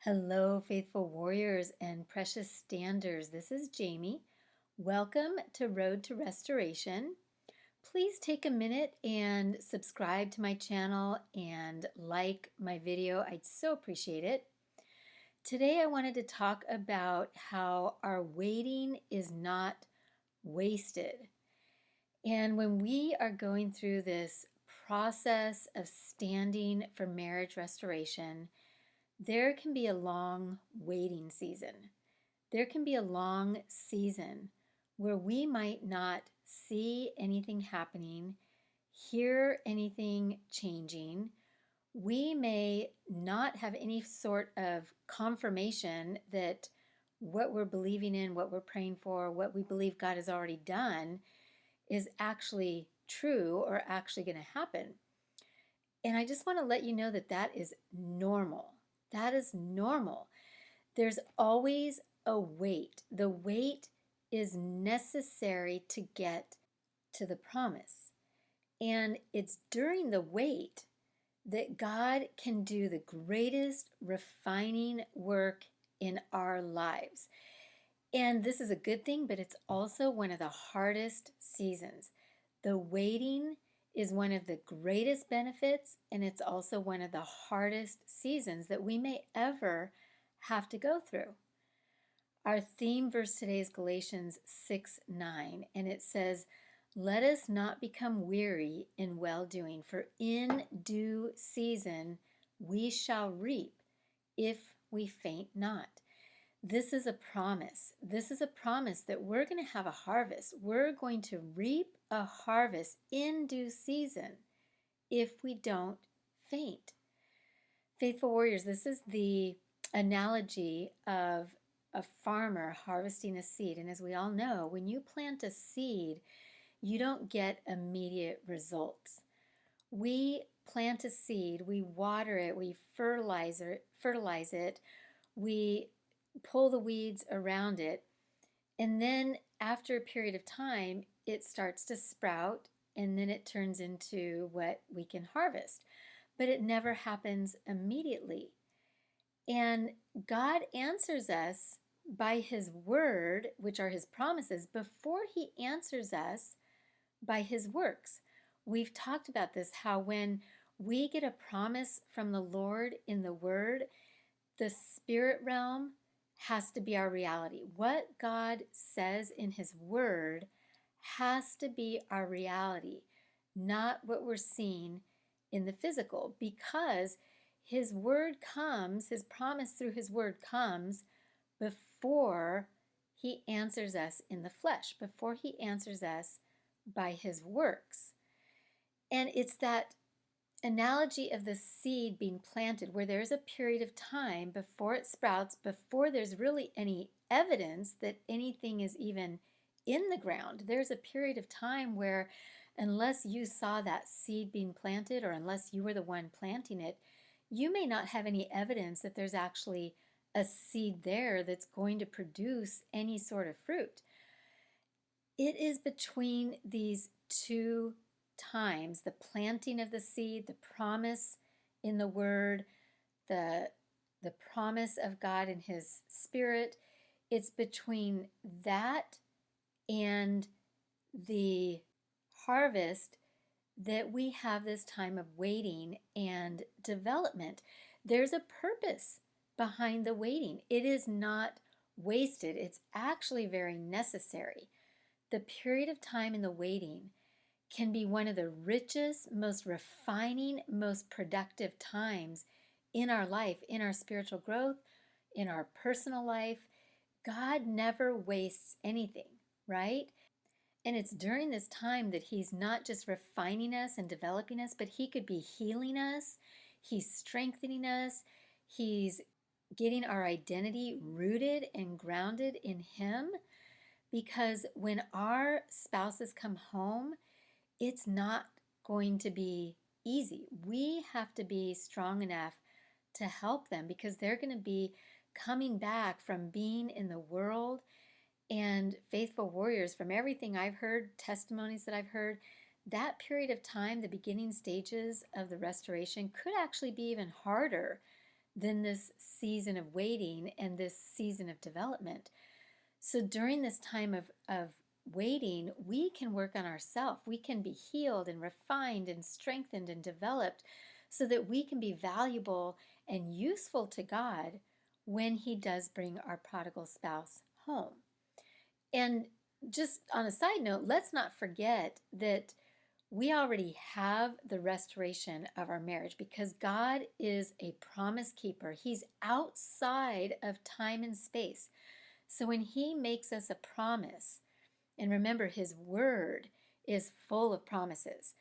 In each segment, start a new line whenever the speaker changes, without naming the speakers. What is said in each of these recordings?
Hello, faithful warriors and precious standers. This is Jamie. Welcome to Road to Restoration. Please take a minute and subscribe to my channel and like my video. I'd so appreciate it. Today, I wanted to talk about how our waiting is not wasted. And when we are going through this process of standing for marriage restoration, there can be a long waiting season. There can be a long season where we might not see anything happening, hear anything changing. We may not have any sort of confirmation that what we're believing in, what we're praying for, what we believe God has already done is actually true or actually going to happen. And I just want to let you know that that is normal. That is normal. There's always a wait. The wait is necessary to get to the promise. And it's during the wait that God can do the greatest refining work in our lives. And this is a good thing, but it's also one of the hardest seasons. The waiting is one of the greatest benefits, and it's also one of the hardest seasons that we may ever have to go through. Our theme verse today is Galatians 6:9, and it says, "Let us not become weary in well-doing, for in due season we shall reap if we faint not." This is a promise. This is a promise that we're going to have a harvest. We're going to reap a harvest in due season if we don't faint. Faithful warriors, this is the analogy of a farmer harvesting a seed. And as we all know, when you plant a seed, you don't get immediate results. We plant a seed, we water it, we fertilize it, we pull the weeds around it, and then after a period of time, it starts to sprout, and then it turns into what we can harvest. But it never happens immediately. And God answers us by His word, which are His promises, before He answers us by His works. We've talked about this, how when we get a promise from the Lord in the word, the spirit realm has to be our reality. What God says in His word has to be our reality, not what we're seeing in the physical, because His word comes, His promise through His word comes before He answers us in the flesh, before He answers us by His works. And it's that analogy of the seed being planted where there's a period of time before it sprouts, before there's really any evidence that anything is even in the ground. There's a period of time where unless you saw that seed being planted or unless you were the one planting it, you may not have any evidence that there's actually a seed there that's going to produce any sort of fruit. It is between these two times, the planting of the seed, the promise in the word, the promise of God in His Spirit. It's between that and the harvest that we have this time of waiting and development. There's a purpose behind the waiting. It is not wasted. It's actually very necessary. The period of time in the waiting can be one of the richest, most refining, most productive times in our life, in our spiritual growth, in our personal life. God never wastes anything, right? And it's during this time that He's not just refining us and developing us, but He could be healing us. He's strengthening us. He's getting our identity rooted and grounded in Him. Because when our spouses come home, it's not going to be easy. We have to be strong enough to help them because they're going to be coming back from being in the world. And faithful warriors, from everything I've heard, testimonies that I've heard, that period of time, the beginning stages of the restoration, could actually be even harder than this season of waiting and this season of development. So during this time of waiting, we can work on ourselves. We can be healed and refined and strengthened and developed so that we can be valuable and useful to God when He does bring our prodigal spouse home. And just on a side note, let's not forget that we already have the restoration of our marriage because God is a promise keeper. He's outside of time and space. So when He makes us a promise, and remember, His word is full of promises.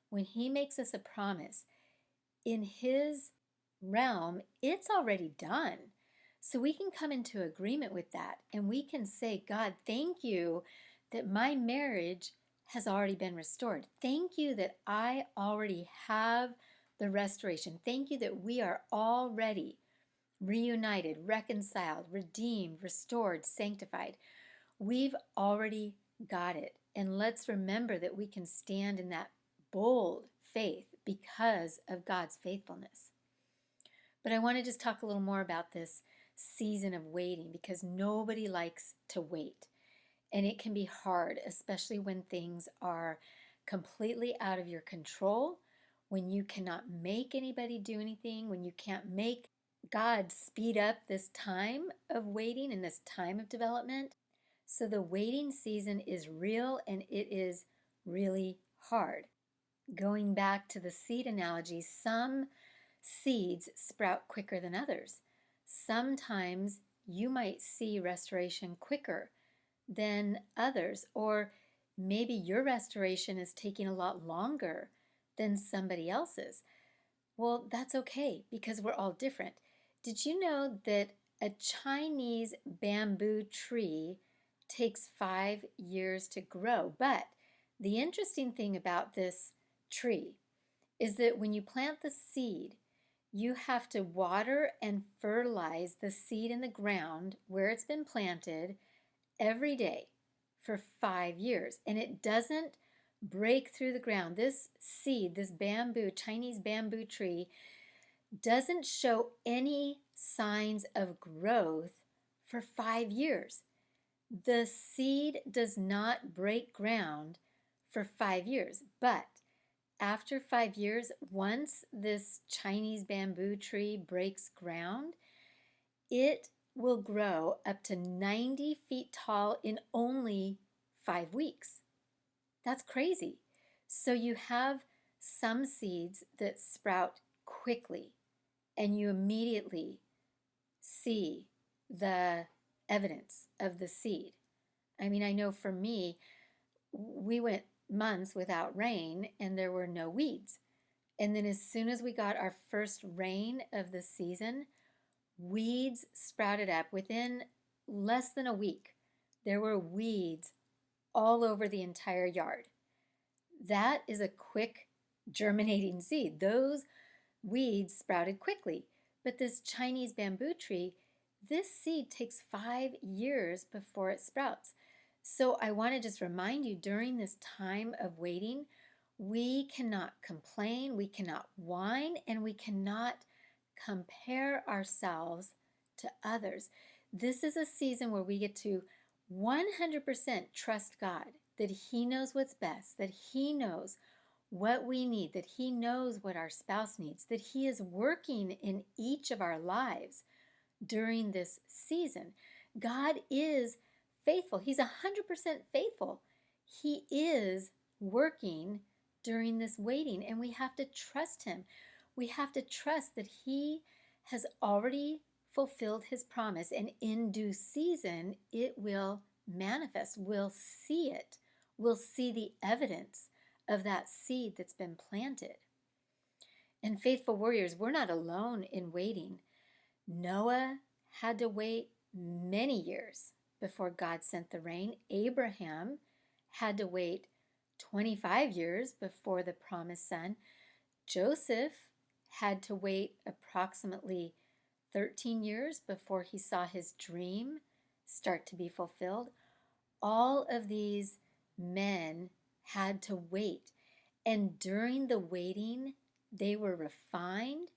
When He makes us a promise, in His realm, it's already done. So we can come into agreement with that and we can say, God, thank you that my marriage has already been restored. Thank you that I already have the restoration. Thank you that we are already reunited, reconciled, redeemed, restored, sanctified. We've already got it. And let's remember that we can stand in that bold faith because of God's faithfulness. But I want to just talk a little more about this season of waiting because nobody likes to wait. And it can be hard, especially when things are completely out of your control, when you cannot make anybody do anything, when you can't make God speed up this time of waiting and this time of development. So the waiting season is real and it is really hard. Going back to the seed analogy, some seeds sprout quicker than others. Sometimes you might see restoration quicker than others, or maybe your restoration is taking a lot longer than somebody else's. Well, that's okay because we're all different. Did you know that a Chinese bamboo tree takes 5 years to grow? But the interesting thing about this tree is that when you plant the seed, you have to water and fertilize the seed in the ground where it's been planted every day for 5 years. And it doesn't break through the ground. This seed, this bamboo, Chinese bamboo tree, doesn't show any signs of growth for 5 years. The seed does not break ground for 5 years, but after 5 years, once this Chinese bamboo tree breaks ground, it will grow up to 90 feet tall in only 5 weeks. That's crazy. So you have some seeds that sprout quickly and you immediately see the evidence of the seed. I mean, I know for me, we went months without rain and there were no weeds. And then as soon as we got our first rain of the season, weeds sprouted up within less than a week. There were weeds all over the entire yard. That is a quick germinating seed. Those weeds sprouted quickly. But this Chinese bamboo tree, this seed takes 5 years before it sprouts. So I want to just remind you during this time of waiting, we cannot complain, we cannot whine, and we cannot compare ourselves to others. This is a season where we get to 100% trust God, that He knows what's best, that He knows what we need, that He knows what our spouse needs, that He is working in each of our lives during this season. God is faithful. He's 100% faithful. He is working during this waiting, and we have to trust Him. We have to trust that He has already fulfilled His promise, and in due season, it will manifest. We'll see it. We'll see the evidence of that seed that's been planted. And faithful warriors, we're not alone in waiting. Noah had to wait many years before God sent the rain. Abraham had to wait 25 years before the promised son. Joseph had to wait approximately 13 years before he saw his dream start to be fulfilled. All of these men had to wait. And during the waiting, they were refined,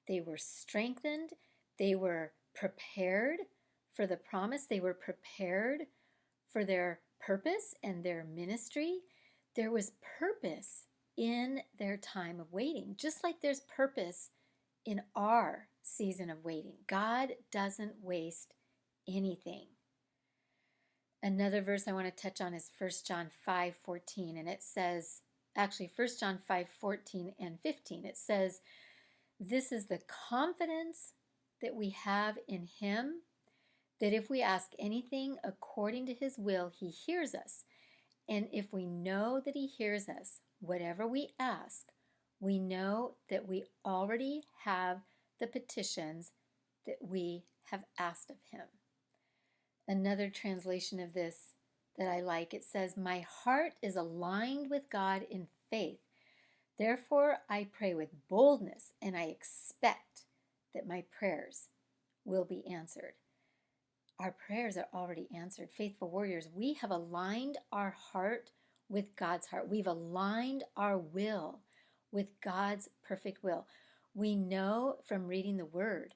they were strengthened, They were prepared for the promise. They were prepared for their purpose and their ministry. There was purpose in their time of waiting, just like there's purpose in our season of waiting. God doesn't waste anything. Another verse I want to touch on is 1 John 5:14, and it says, actually 1 John 5:14 and 15, it says, "This is the confidence that we have in him, that if we ask anything according to his will, he hears us. And if we know that he hears us, whatever we ask, we know that we already have the petitions that we have asked of him." Another translation of this that I like, it says, "My heart is aligned with God in faith. Therefore, I pray with boldness, and I expect that my prayers will be answered." Our prayers are already answered. Faithful warriors, we have aligned our heart with God's heart. We've aligned our will with God's perfect will. We know from reading the Word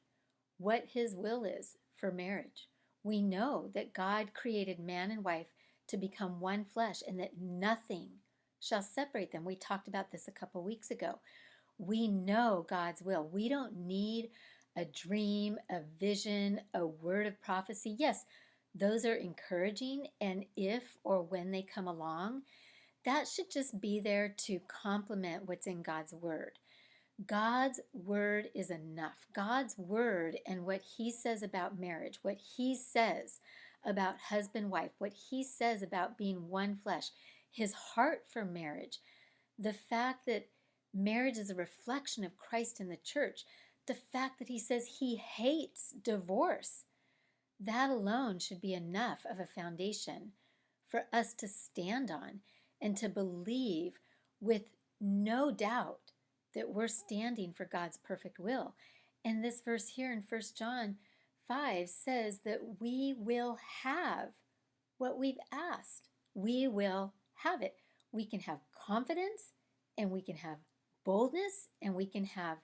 what His will is for marriage. We know that God created man and wife to become one flesh and that nothing shall separate them. We talked about this a couple weeks ago. We know God's will. We don't need a dream, a vision, a word of prophecy. Yes, those are encouraging, and if or when they come along, that should just be there to complement what's in God's Word. God's Word is enough. God's Word and what He says about marriage, what He says about husband-wife, what He says about being one flesh, His heart for marriage, the fact that marriage is a reflection of Christ in the church, the fact that He says He hates divorce, that alone should be enough of a foundation for us to stand on and to believe with no doubt that we're standing for God's perfect will. And this verse here in 1 John 5 says that we will have what we've asked. We will have it. We can have confidence, and we can have boldness, and we can have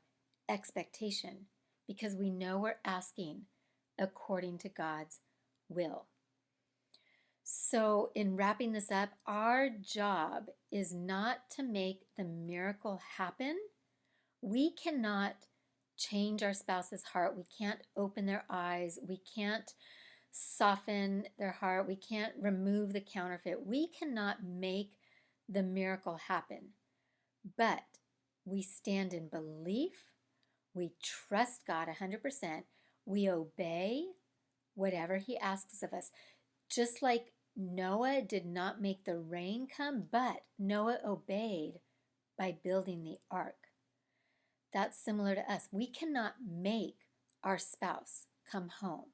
expectation because we know we're asking according to God's will. So, in wrapping this up, our job is not to make the miracle happen. We cannot change our spouse's heart. We can't open their eyes. We can't soften their heart. We can't remove the counterfeit. We cannot make the miracle happen. But we stand in belief. We trust God 100%. We obey whatever He asks of us. Just like Noah did not make the rain come, but Noah obeyed by building the ark. That's similar to us. We cannot make our spouse come home,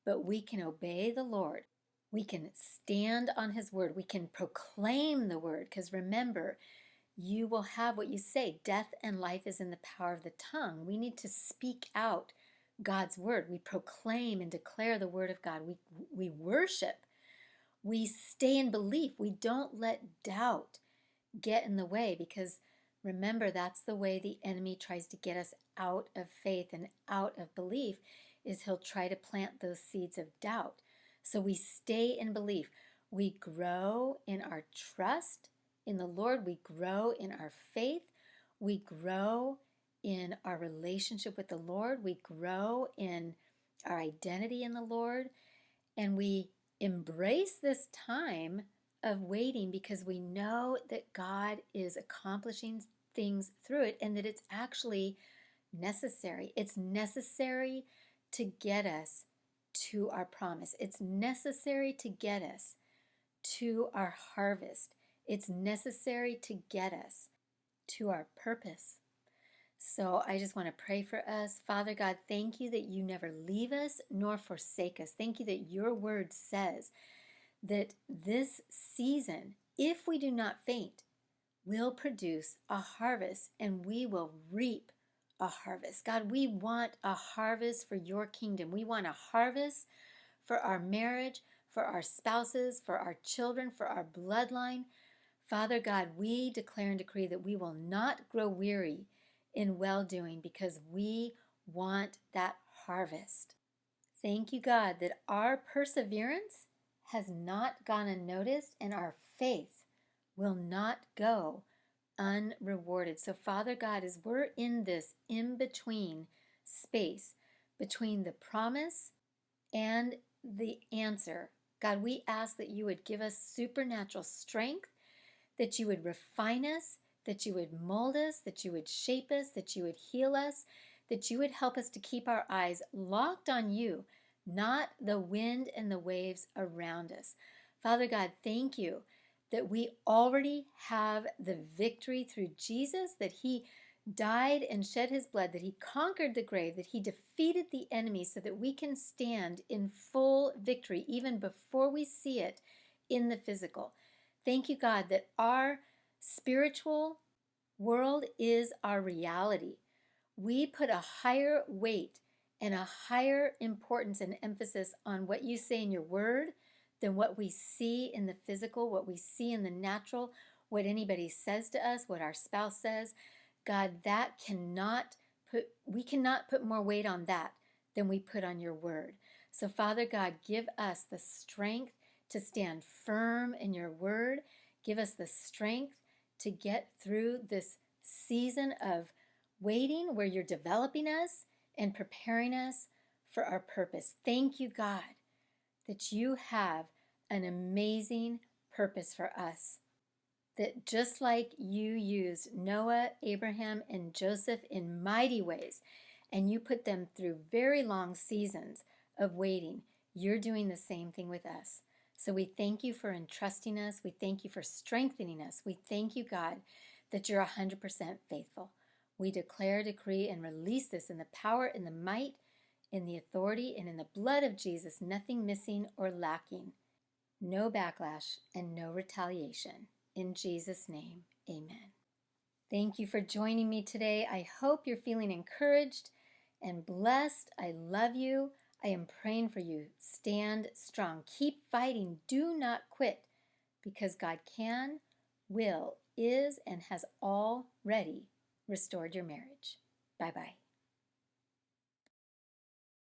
but we can obey the Lord. We can stand on His word. We can proclaim the word, because remember, you will have what you say. Death and life is in the power of the tongue. We need to speak out God's word. We proclaim and declare the word of God. We worship. We stay in belief. We don't let doubt get in the way, because remember, that's the way the enemy tries to get us out of faith and out of belief, is he'll try to plant those seeds of doubt. So we stay in belief. We grow in our trust in the Lord. We grow in our faith. We grow in our relationship with the Lord. We grow in our identity in the Lord. And we embrace this time of waiting because we know that God is accomplishing things through it and that it's actually necessary. It's necessary to get us to our promise. It's necessary to get us to our harvest. It's necessary to get us to our purpose. So I just want to pray for us. Father God, thank you that you never leave us nor forsake us. Thank you that your word says that this season, if we do not faint, will produce a harvest, and we will reap a harvest. God, we want a harvest for your kingdom. We want a harvest for our marriage, for our spouses, for our children, for our bloodline. Father God, we declare and decree that we will not grow weary in well-doing, because we want that harvest. Thank you, God, that our perseverance has not gone unnoticed and our faith will not go unrewarded. So, Father God, as we're in this in between space between the promise and the answer, God, we ask that you would give us supernatural strength, that you would refine us, that you would mold us, that you would shape us, that you would heal us, that you would help us to keep our eyes locked on you, not the wind and the waves around us. Father God, thank you that we already have the victory through Jesus, that he died and shed his blood, that he conquered the grave, that he defeated the enemy so that we can stand in full victory even before we see it in the physical. Thank you, God, that our spiritual world is our reality. We put a higher weight and a higher importance and emphasis on what you say in your word than what we see in the physical, what we see in the natural, what anybody says to us, what our spouse says. God, we cannot put more weight on that than we put on your word. So Father God, give us the strength to stand firm in your word. Give us the strength to get through this season of waiting where you're developing us and preparing us for our purpose. Thank you, God, that you have an amazing purpose for us. That just like you used Noah, Abraham, and Joseph in mighty ways, and you put them through very long seasons of waiting, you're doing the same thing with us. So we thank you for entrusting us. We thank you for strengthening us. We thank you, God, that you're 100% faithful. We declare, decree, and release this in the power, in the might, in the authority, and in the blood of Jesus, nothing missing or lacking. No backlash and no retaliation. In Jesus' name, amen. Thank you for joining me today. I hope you're feeling encouraged and blessed. I love you. I am praying for you. Stand strong. Keep fighting. Do not quit, because God can, will, is, and has already restored your marriage. Bye-bye.